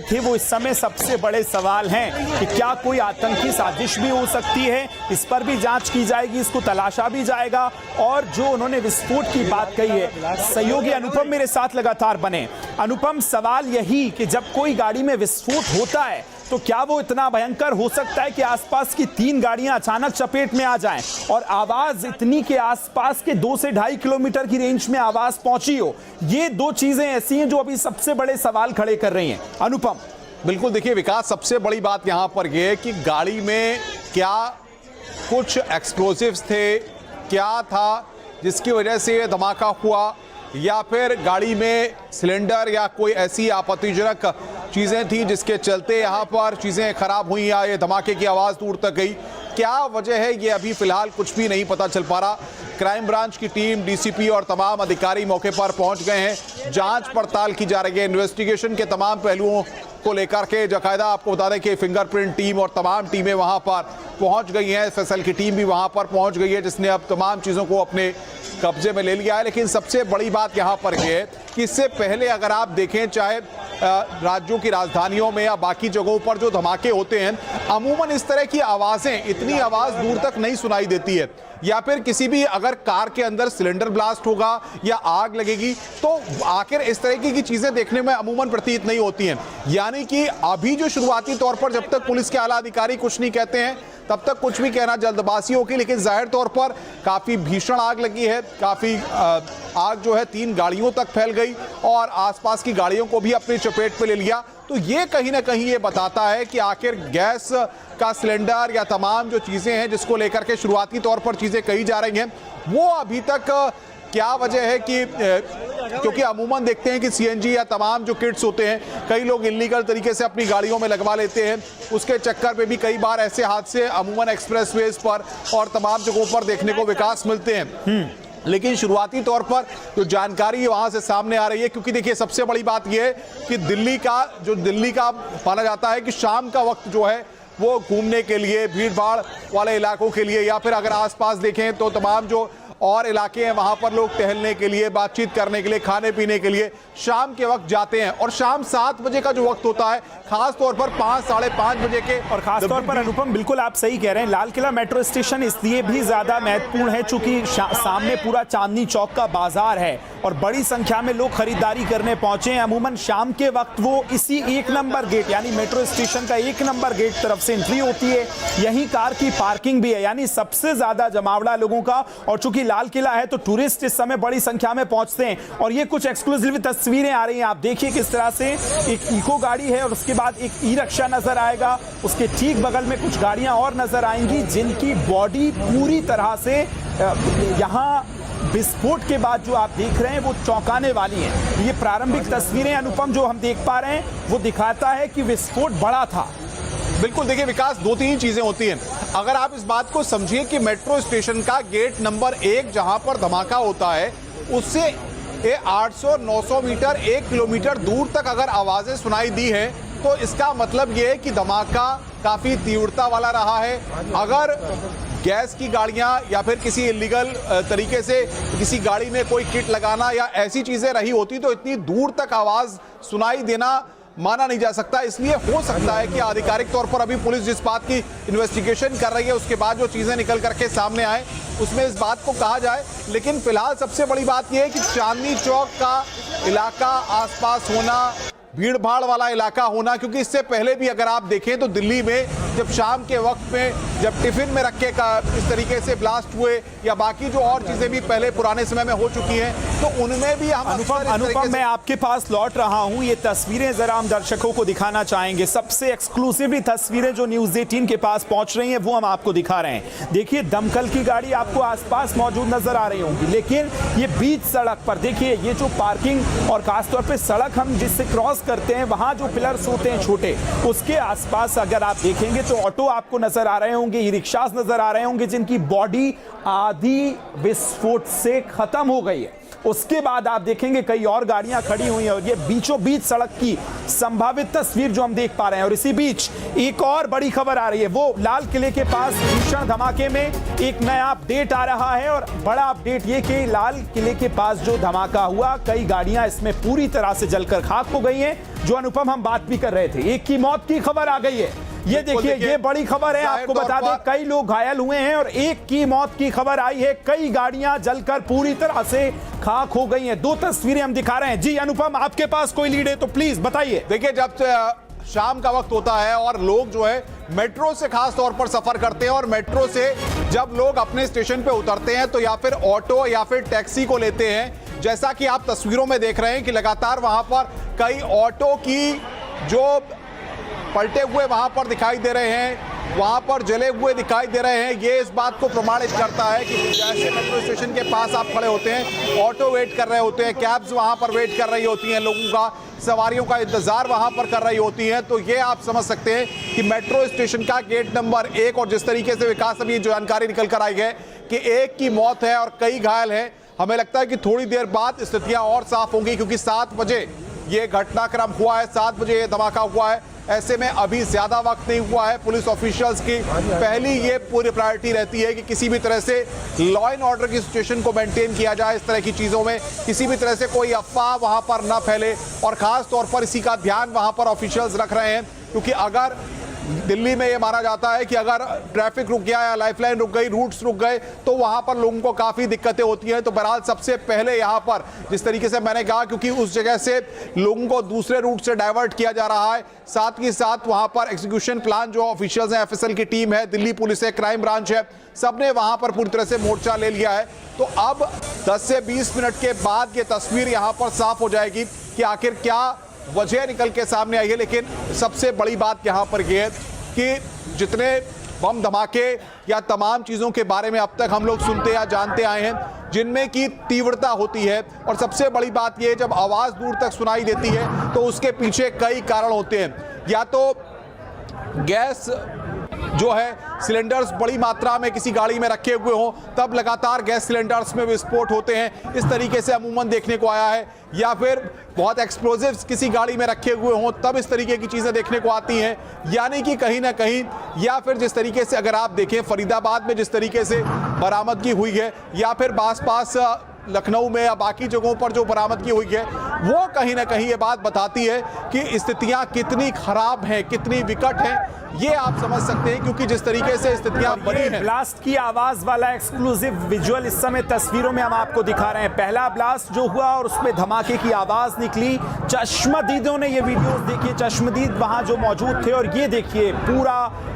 थे वो इस समय सबसे बड़े सवाल हैं कि क्या कोई आतंकी साजिश भी हो सकती है। इस पर भी जांच की जाएगी, इसको तलाशा भी जाएगा। और जो उन्होंने विस्फोट की बात कही है, सहयोगी अनुपम मेरे साथ लगातार बने। अनुपम, सवाल यही कि जब कोई गाड़ी में विस्फोट होता है तो क्या वो इतना भयंकर हो सकता है कि आसपास की 3 गाड़ियां अचानक चपेट में आ जाएं और आवाज इतनी के आसपास के 2 से 2.5 किलोमीटर की रेंज में आवाज पहुंची हो। ये 2 चीजें ऐसी हैं जो अभी सबसे बड़े सवाल खड़े कर रही हैं। अनुपम, बिल्कुल, देखिए विकास, सबसे बड़ी बात यहां पर यह है कि गाड़ी में क्या कुछ एक्सप्लोजिव्स थे, क्या था जिसकी वजह से ये धमाका हुआ, या फिर गाड़ी में सिलेंडर या कोई ऐसी आपत्तिजनक चीज़ें थी जिसके चलते यहाँ पर चीज़ें खराब हुई या ये धमाके की आवाज़ दूर तक गई। क्या वजह है ये अभी फिलहाल कुछ भी नहीं पता चल पा रहा। क्राइम ब्रांच की टीम, डीसीपी और तमाम अधिकारी मौके पर पहुंच गए हैं। जांच पड़ताल की जा रही है। इन्वेस्टिगेशन के तमाम पहलुओं को लेकर के बाकायदा आपको बता दें कि फिंगरप्रिंट टीम और तमाम टीमें वहां पर पहुंच गई हैं। एफएसएल की टीम भी वहां पर पहुंच गई है, जिसने अब तमाम चीज़ों को अपने कब्जे में ले लिया है। लेकिन सबसे बड़ी बात यहां पर यह है कि इससे पहले अगर आप देखें, चाहे राज्यों की राजधानियों में या बाकी जगहों पर जो धमाके होते हैं, अमूमन इस तरह की आवाज़ें, इतनी आवाज़ दूर तक नहीं सुनाई देती है। या फिर किसी भी अगर कार के अंदर सिलेंडर ब्लास्ट होगा या आग लगेगी तो आखिर इस तरह की चीजें देखने में अमूमन प्रतीत नहीं होती हैं। यानी कि अभी जो शुरुआती तौर पर जब तक पुलिस के आला अधिकारी कुछ नहीं कहते हैं तब तक कुछ भी कहना जल्दबाजी होगी। लेकिन जाहिर तौर पर काफी भीषण आग लगी है, काफी आग जो है 3 गाड़ियों तक फैल गई और आसपास की गाड़ियों को भी अपनी चपेट में ले लिया। तो ये कहीं ना कहीं ये बताता है कि आखिर गैस का सिलेंडर या तमाम जो चीज़ें हैं जिसको लेकर के शुरुआती तौर पर चीज़ें कही जा रही हैं, वो अभी तक क्या वजह है कि क्योंकि अमूमन देखते हैं कि सीएनजी या तमाम जो किट्स होते हैं, कई लोग इल्लीगल तरीके से अपनी गाड़ियों में लगवा लेते हैं। उसके चक्कर में भी कई बार ऐसे हादसे अमूमन एक्सप्रेसवेज पर और तमाम जगहों पर देखने को विकास मिलते हैं। लेकिन शुरुआती तौर पर जो जानकारी वहां से सामने आ रही है, क्योंकि देखिए सबसे बड़ी बात यह है कि दिल्ली का माना जाता है कि शाम का वक्त जो है वो घूमने के लिए, भीड़ भाड़ वाले इलाकों के लिए, या फिर अगर आसपास देखें तो तमाम जो और इलाके हैं वहां पर लोग टहलने के लिए, बातचीत करने के लिए, खाने पीने के लिए शाम के वक्त जाते हैं। और शाम 7 बजे का जो वक्त होता है, खास तौर पर 5, साढ़े 5 बजे के, और खास तौर पर अनुपम, बिल्कुल आप सही कह रहे हैं, लाल किला मेट्रो स्टेशन इसलिए भी ज्यादा महत्वपूर्ण है चूंकि सामने पूरा चांदनी चौक का बाजार है और बड़ी संख्या में लोग खरीदारी करने पहुंचे हैं। अमूमन शाम के वक्त वो इसी 1 नंबर गेट यानी मेट्रो स्टेशन का 1 नंबर गेट तरफ से एंट्री होती है। यही कार की पार्किंग भी है, यानी सबसे ज्यादा जमावड़ा लोगों का। और चूंकि लाल किला है तो टूरिस्ट इस समय बड़ी संख्या में पहुंचते हैं। और ये कुछ एक्सक्लूसिव तस्वीरें आ रही हैं, आप देखिए किस तरह से एक इको गाड़ी है और उसके बाद एक ई रिक्शा नजर आएगा, उसके ठीक बगल में कुछ गाड़ियां और नजर आएंगी जिनकी बॉडी पूरी तरह से यहां विस्फोट के बाद जो आप देख रहे हैं वो चौंकाने वाली हैं। ये प्रारंभिक तस्वीरें अनुपम जो हम देख पा रहे हैं वो दिखाता है कि विस्फोट बड़ा था। बिल्कुल, देखिए विकास, 2-3 चीजें होती हैं। अगर आप इस बात को समझिए कि मेट्रो स्टेशन का गेट नंबर 1 जहां पर धमाका होता है, उससे 800-900 मीटर, 1 किलोमीटर दूर तक अगर आवाजें सुनाई दी है तो इसका मतलब यह है कि धमाका काफी तीव्रता वाला रहा है। अगर गैस की गाड़ियां या फिर किसी इलीगल तरीके से किसी गाड़ी में कोई किट लगाना या ऐसी चीजें रही होती तो इतनी दूर तक आवाज सुनाई देना माना नहीं जा सकता। इसलिए हो सकता है कि आधिकारिक तौर पर अभी पुलिस जिस बात की इन्वेस्टिगेशन कर रही है उसके बाद जो चीजें निकल करके सामने आए उसमें इस बात को कहा जाए। लेकिन फिलहाल सबसे बड़ी बात यह है कि चांदनी चौक का इलाका, आसपास होना, भीड़ भाड़ वाला इलाका होना, क्योंकि इससे पहले भी अगर आप देखें तो दिल्ली में जब शाम के वक्त में जब टिफिन में रख के इस तरीके से ब्लास्ट हुए या बाकी जो और चीजें भी पहले पुराने समय में हो चुकी हैं तो उनमें भी हम अनुपम मैं आपके पास लौट रहा हूं। ये तस्वीरें जरा हम दर्शकों को दिखाना चाहेंगे। सबसे एक्सक्लूसिवली तस्वीरें जो न्यूज़ 18 के पास पहुंच रही हैं वो हम आपको दिखा रहे हैं। देखिए, दमकल की गाड़ी आपको आसपास मौजूद नजर आ रही होंगी, लेकिन ये बीच सड़क पर देखिए, ये जो पार्किंग और खासतौर पर सड़क हम जिससे क्रॉस करते हैं वहां जो पिलर्स होते हैं छोटे, उसके आसपास अगर आप देखेंगे तो ऑटो आपको नजर आ रहे होंगे, ई रिक्शास नजर आ रहे होंगे जिनकी बॉडी आधी विस्फोट से खत्म हो गई है। उसके बाद आप देखेंगे कई और गाड़ियां खड़ी हुई हैं और ये बीचों बीच सड़क की संभावित तस्वीर जो हम देख पा रहे हैं। और इसी बीच एक और बड़ी खबर आ रही है, वो लाल किले के पास भीषण धमाके में एक नया अपडेट आ रहा है। और बड़ा अपडेट ये कि लाल किले के पास जो धमाका हुआ, कई गाड़ियां इसमें पूरी तरह से जलकर खाक हो गई हैं। जो अनुपम हम बात भी कर रहे थे, एक की मौत की खबर आ गई है। ये देखिए, ये बड़ी खबर है, आपको बता दें कई लोग घायल हुए हैं और एक की मौत की खबर आई है। कई गाड़ियां जलकर पूरी तरह से खाक हो गई हैं। 2 तस्वीरें हम दिखा रहे हैं। जी अनुपम, आपके पास कोई लीड है तो प्लीज बताइए। देखिए, जब शाम का वक्त होता है और लोग जो है मेट्रो से खास तौर पर सफर करते हैं और मेट्रो से जब लोग अपने स्टेशन पे उतरते हैं तो या फिर ऑटो या फिर टैक्सी को लेते हैं। जैसा कि आप तस्वीरों में देख रहे हैं कि लगातार वहां पर कई ऑटो की जो पलटे हुए वहां पर दिखाई दे रहे हैं, वहां पर जले हुए दिखाई दे रहे हैं। ये इस बात को प्रमाणित करता है कि जैसे मेट्रो स्टेशन के पास आप खड़े होते हैं, ऑटो वेट कर रहे होते हैं, कैब्स वहां पर वेट कर रही होती हैं, लोगों का, सवारियों का इंतजार वहां पर कर रही होती हैं। तो ये आप समझ सकते हैं कि मेट्रो स्टेशन का गेट नंबर 1 और जिस तरीके से विकास अभी जानकारी निकल कर आई है कि 1 की मौत है और कई घायल हैं, हमें लगता है कि थोड़ी देर बाद स्थितियां और साफ होंगी, क्योंकि 7 बजे ये घटनाक्रम हुआ है, 7 बजे ये धमाका हुआ है। ऐसे में अभी ज्यादा वक्त नहीं हुआ है। पुलिस ऑफिशियल्स की पहली ये पूरी प्रायोरिटी रहती है कि किसी भी तरह से लॉ एंड ऑर्डर की सिचुएशन को मेंटेन किया जाए। इस तरह की चीजों में किसी भी तरह से कोई अफवाह वहां पर न फैले और खास तौर पर इसी का ध्यान वहां पर ऑफिशियल्स रख रहे हैं, क्योंकि अगर दिल्ली में ये माना जाता है कि अगर ट्रैफिक रुक गया या लाइफलाइन रुक गई, रूट्स रुक गए, तो वहां पर लोगों को काफी दिक्कतें होती हैं। तो बहरहाल सबसे पहले यहां पर जिस तरीके से मैंने कहा, क्योंकि उस जगह से लोगों को दूसरे रूट से डाइवर्ट किया जा रहा है, साथ ही साथ वहां पर एग्जीक्यूशन प्लान जो ऑफिशियल्स हैं, एफएसएल की टीम है, दिल्ली पुलिस है, क्राइम ब्रांच है, सबने वहां पर पूरी तरह से मोर्चा ले लिया है। तो अब 10 से 20 मिनट के बाद ये तस्वीर यहां पर साफ हो जाएगी कि आखिर क्या वजह निकल के सामने आई है। लेकिन सबसे बड़ी बात यहां पर यह है कि जितने बम धमाके या तमाम चीज़ों के बारे में अब तक हम लोग सुनते या जानते आए हैं, जिनमें की तीव्रता होती है, और सबसे बड़ी बात यह, जब आवाज़ दूर तक सुनाई देती है तो उसके पीछे कई कारण होते हैं। या तो गैस जो है सिलेंडर्स बड़ी मात्रा में किसी गाड़ी में रखे हुए हों, तब लगातार गैस सिलेंडर्स में विस्फोट होते हैं, इस तरीके से अमूमन देखने को आया है। या फिर बहुत एक्सप्लोजिव्स किसी गाड़ी में रखे हुए हों, तब इस तरीके की चीज़ें देखने को आती हैं। यानी कि कहीं ना कहीं, या फिर जिस तरीके से अगर आप देखें फरीदाबाद में जिस तरीके से बरामदगी हुई है, या फिर आस-पास लखनऊ में या बाकी जगहों पर जो बरामदगी हुई है, वो कहीं ना कहीं ये बात बताती है कि स्थितियां कितनी खराब हैं, कितनी विकट हैं। ये आप समझ सकते हैं, क्योंकि जिस तरीके से स्थितियां बनी हैं। ब्लास्ट की आवाज वाला एक्सक्लूसिव विजुअल इस समय तस्वीरों में हम आपको दिखा रहे हैं। पहला ब्लास्ट जो हुआ और उसमें धमाके की आवाज निकली। चश्मदीदों ने ये वीडियोस देखिए, चश्मदीद वहां जो मौजूद थे, और ये देखिए पूरा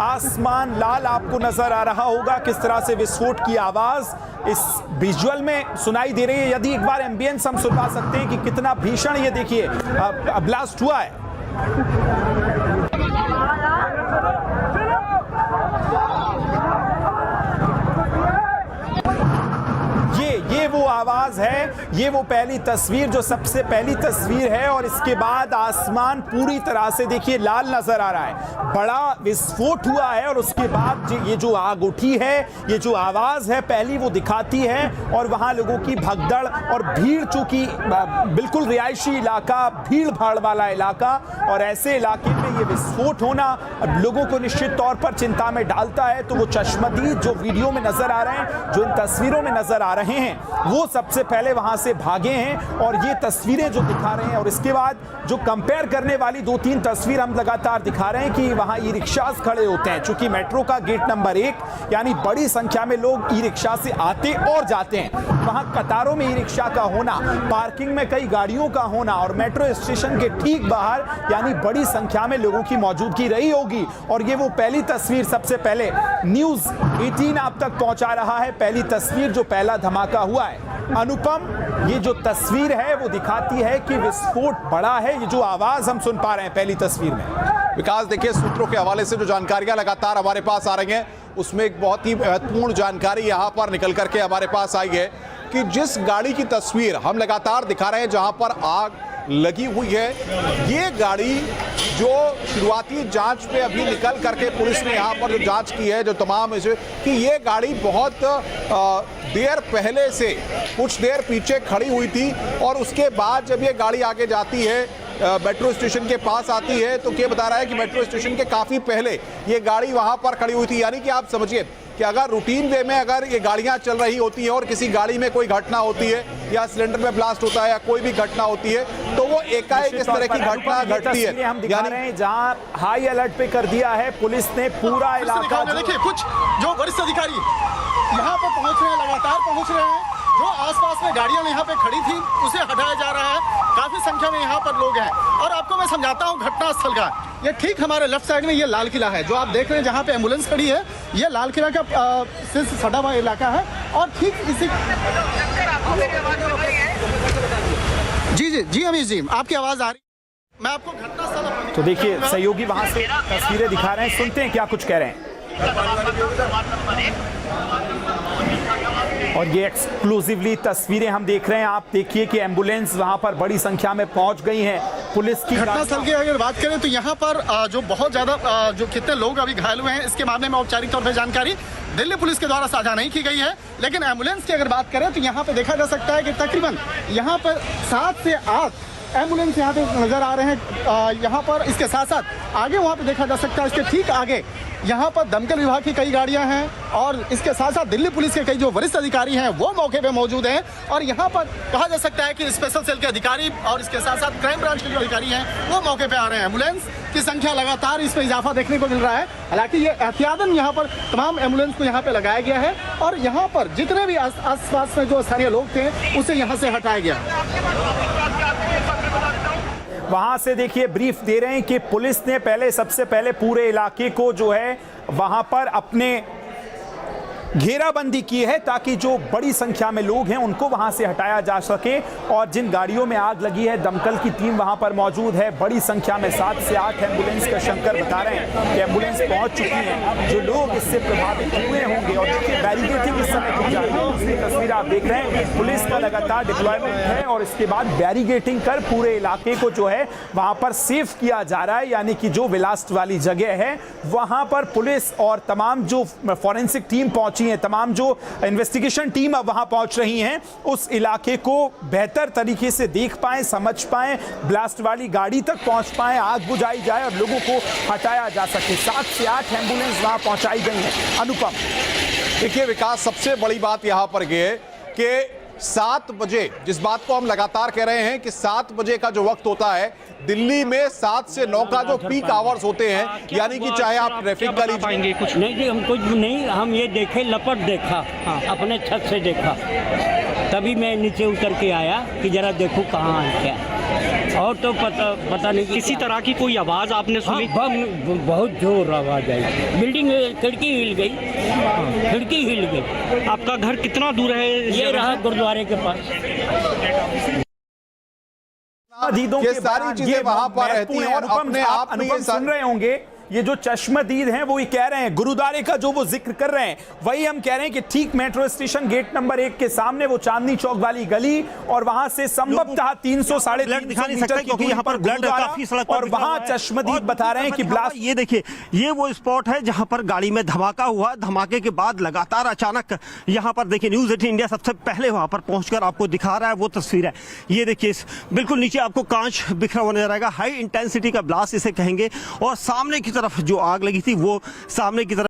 आसमान लाल आपको नजर आ रहा होगा, किस तरह से विस्फोट की आवाज इस विजुअल में सुनाई दे रही है। यदि एक बार एम्बियंस हम सुना सकते हैं कि कितना भीषण ये देखिए ब्लास्ट हुआ है। ये वो आवाज है, ये वो पहली तस्वीर जो सबसे पहली तस्वीर है, और इसके बाद आसमान पूरी तरह से देखिए लाल नजर आ रहा है। बड़ा विस्फोट हुआ है और उसके बाद ये जो आग उठी है, ये जो आवाज है पहली, वो दिखाती है। और वहां लोगों की भगदड़ और भीड़, चूंकि बिल्कुल रिहायशी इलाका, भीड़ भाड़ वाला इलाका, और ऐसे इलाके में ये विस्फोट होना लोगों को निश्चित तौर पर चिंता में डालता है। तो वो चश्मदीद जो वीडियो में नजर आ रहे हैं, जो इन तस्वीरों में नजर आ रहे हैं, वो सबसे पहले वहां से भागे हैं। और ये तस्वीरें जो दिखा रहे हैं, और इसके बाद जो कंपेयर करने वाली 2-3 तस्वीर हम लगातार दिखा रहे हैं कि वहां ई रिक्शास खड़े होते हैं। चूंकि मेट्रो का गेट नंबर 1, यानी बड़ी संख्या में लोग ई रिक्शा से आते और जाते हैं, वहां कतारों में ई रिक्शा का होना, पार्किंग में कई गाड़ियों का होना, और मेट्रो स्टेशन के ठीक बाहर यानी बड़ी संख्या में लोगों की मौजूदगी रही होगी। और ये वो पहली तस्वीर सबसे पहले न्यूज़ 18 आप तक पहुंचा रहा है, पहली तस्वीर जो पहला धमाका हुआ है। अनुपम, ये जो तस्वीर है वो दिखाती है कि विस्फोट बड़ा है। ये जो आवाज हम सुन पा रहे हैं पहली तस्वीर में। विकास, देखिए सूत्रों के हवाले से जो जानकारियां लगातार हमारे पास आ रही हैं, उसमें एक बहुत ही महत्वपूर्ण जानकारी यहां पर निकल करके हमारे पास आई है कि जिस गाड़ी की तस्वीर हम लगातार दिखा रहे हैं, जहां पर आग लगी हुई है। ये गाड़ी जो शुरुआती जांच पे अभी निकल करके पुलिस ने यहाँ पर जो जांच की है, जो तमाम इसे कि ये गाड़ी बहुत देर पहले से कुछ देर पीछे खड़ी हुई थी और उसके बाद जब ये गाड़ी आगे जाती है मेट्रो स्टेशन के पास आती है तो क्या बता रहा है कि मेट्रो स्टेशन के काफ़ी पहले ये गाड़ी वहाँ पर खड़ी हुई थी। यानी कि आप समझिए कि अगर रूटीन वे में अगर ये गाड़ियाँ चल रही होती हैं और किसी गाड़ी में कोई घटना होती है या सिलेंडर में ब्लास्ट होता है या कोई भी घटना होती है तो वो एकाएक इस तरह की घटना घटती है। हम दिखा रहे हैं जहां हाई अलर्ट पे कर दिया है पुलिस ने पूरा इलाका। देखिए कुछ जो वरिष्ठ अधिकारी यहाँ पर पहुँच रहे हैं, लगातार पहुँच रहे हैं। जो आसपास में गाड़ियां यहाँ पे खड़ी थी उसे हटाया जा रहा है। काफी संख्या में यहाँ पर लोग हैं और आपको मैं समझाता हूँ घटना स्थल का। ये ठीक हमारे लेफ्ट साइड में ये लाल किला है जो आप देख रहे हैं, जहाँ पे एम्बुलेंस खड़ी है। ये लाल किला का से सटा हुआ इलाका है और ठीक इसी जी अमीश जी आपकी आवाज आ रही, मैं आपको घटना स्थल। तो देखिए सहयोगी वहां से तस्वीरें दिखा रहे हैं, सुनते हैं क्या कुछ कह रहे हैं। और ये एक्सक्लूसिवली तस्वीरें हम देख रहे हैं। आप देखिए कि एम्बुलेंस वहां पर बड़ी संख्या में पहुंच गई है। पुलिस की घटनास्थल की अगर बात करें तो यहाँ पर जो बहुत ज्यादा जो कितने लोग अभी घायल हुए हैं इसके मामले में औपचारिक तौर पर जानकारी दिल्ली पुलिस के द्वारा साझा नहीं की गई है। लेकिन एम्बुलेंस की अगर बात करें तो यहाँ पे देखा जा सकता है कि तकरीबन यहाँ पर 7 से 8 एम्बुलेंस यहाँ पे नजर आ रहे हैं। यहाँ पर इसके साथ साथ आगे वहाँ पे देखा जा सकता है, इसके ठीक आगे यहाँ पर दमकल विभाग की कई गाड़ियाँ हैं और इसके साथ साथ दिल्ली पुलिस के कई जो वरिष्ठ अधिकारी हैं वो मौके पे मौजूद हैं। और यहाँ पर कहा जा सकता है कि स्पेशल सेल के अधिकारी और इसके साथ साथ क्राइम ब्रांच के जो अधिकारी हैं वो मौके पे आ रहे हैं। एम्बुलेंस की संख्या लगातार इसमें इजाफा देखने को मिल रहा है। हालांकि ये एहतियातन यहाँ पर तमाम एम्बुलेंस को यहाँ पे लगाया गया है और यहाँ पर जितने भी आसपास में जो स्थानीय लोग थे उसे यहाँ से हटाया गया। वहां से देखिए ब्रीफ दे रहे हैं कि पुलिस ने सबसे पहले पूरे इलाके को जो है वहां पर अपने घेराबंदी की है ताकि जो बड़ी संख्या में लोग हैं उनको वहां से हटाया जा सके। और जिन गाड़ियों में आग लगी है दमकल की टीम वहां पर मौजूद है। बड़ी संख्या में 7 से 8 एम्बुलेंस का शंकर बता रहे हैं कि एम्बुलेंस पहुंच चुकी है। जो लोग इससे प्रभावित हुए होंगे और देखिए बैरिकेडिंग इस समय की जा रही है, उसकी तस्वीर आप देख रहे हैं। पुलिस का लगातार डिप्लॉयमेंट है और इसके बाद बैरिकेडिंग कर पूरे इलाके को जो है वहां पर सेफ किया जा रहा है। यानी कि जो विलास्ट वाली जगह है वहां पर पुलिस और तमाम जो फॉरेंसिक टीम पहुंची है, तमाम जो इन्वेस्टिगेशन टीम अब वहां पहुंच रही हैं उस इलाके को बेहतर तरीके से देख पाएं, समझ पाएं, ब्लास्ट वाली गाड़ी तक पहुंच पाएं, आग बुझाई जाए और लोगों को हटाया जा सके। 7 से 8 एम्बुलेंस वहां पहुंचाई गई हैं। अनुपम देखिए विकास, सबसे बड़ी बात यहां पर यह है कि 7 बजे, जिस बात को हम लगातार कह रहे हैं कि 7 बजे का जो वक्त होता है दिल्ली में 7 से 9 का जो पीक आवर्स होते हैं, यानी कि चाहे आप ट्रैफिक का लीजिए। कुछ नहीं जी, हम कुछ नहीं, हम ये देखे लपट देखा, अपने छत से देखा, तभी मैं नीचे उतर के आया कि जरा देखूं कहाँ है क्या। और तो पता नहीं किसी तरह की कोई आवाज़ आपने सुनी? बहुत जोर आवाज़ आई, बिल्डिंग खिड़की हिल गई, खिड़की हिल गई। आपका घर कितना दूर है? ये रहा गुरुद्वारे के पास। ये सारी चीजें वहां पर रहती हैं और अपने आप में सुन रहे होंगे ये जो चश्मदीद हैं वो ये कह रहे हैं, गुरुद्वारे का जो वो जिक्र कर रहे हैं वही हम कह रहे हैं कि ठीक मेट्रो स्टेशन गेट नंबर 1 के सामने वो चांदनी चौक वाली गली और वहां से संभवतः 300-350 मीटर क्योंकि यहाँ पर ब्लड काफी सड़क पर और वहां चश्मदीद बता रहे हैं कि ब्लास्ट। ये देखिए, ये वो स्पॉट है जहां पर गाड़ी में धमाका हुआ। धमाके के बाद लगातार अचानक यहाँ पर देखिए न्यूज 18 इंडिया सबसे पहले वहां पर पहुंचकर आपको दिखा रहा है वो तस्वीर है। ये देखिए बिल्कुल नीचे आपको कांच बिखरा हुआ नजर आएगा। हाई इंटेंसिटी का ब्लास्ट इसे कहेंगे और सामने की तरफ जो आग लगी थी वो सामने की तरफ